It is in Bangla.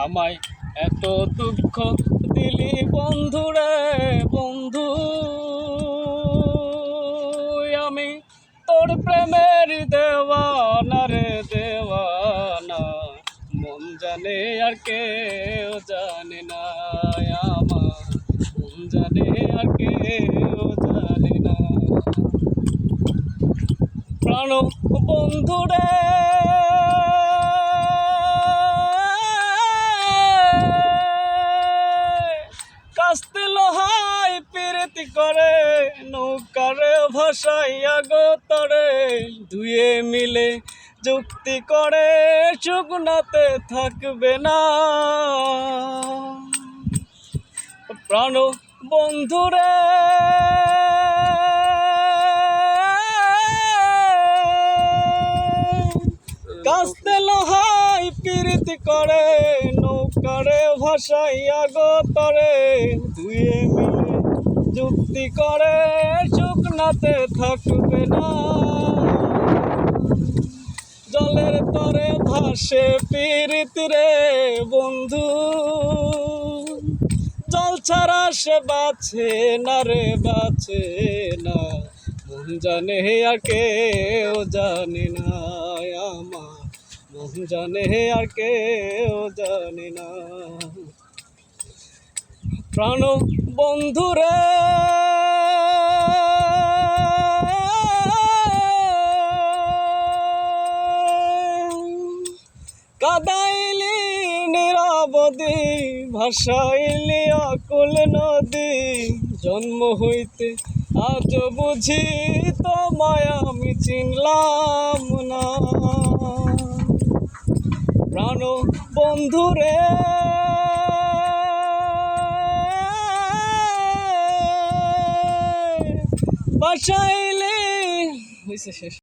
আমায় এত দুঃখ দিলি বন্ধুরে বন্ধু, আমি তোর প্রেমের দেওয়ানা রে দেওয়ানা, মন জানে আর কেউ জানে না, আমার মন জানে আর কেউ জানে না। প্রাণ বন্ধুরে কাস্তে লোহাই পিরিতি করে নৌকারে ভাসাইয়া গো তরে, দুয়ে মিলে যুক্তি করে শুকনাতে থাকবে না। প্রাণ বন্ধুরে কাস্তে লোহাই পিরিতি করে নৌকারে ভাসাইয়া গো তরে, দুয়ে মিলে যুক্তি করে শুকনাতে থাকবে না। জলের তরে ভাসে পিরিতি রে বন্ধু, জল ছাড়া সে বাঁচে না রে বাঁচে না, মন জানে আর কেউ জানে না, আমার মন জানে আর কেউ জানে না। প্রাণ বন্ধুরে কাদাইলি নিরবধি ভাসাইলি আকুল নদী, জন্ম হইতে আজ বুঝি তোমায় আমি চিনলাম না। প্রাণ বন্ধুরে ভাসাইলি হইছে শেষ।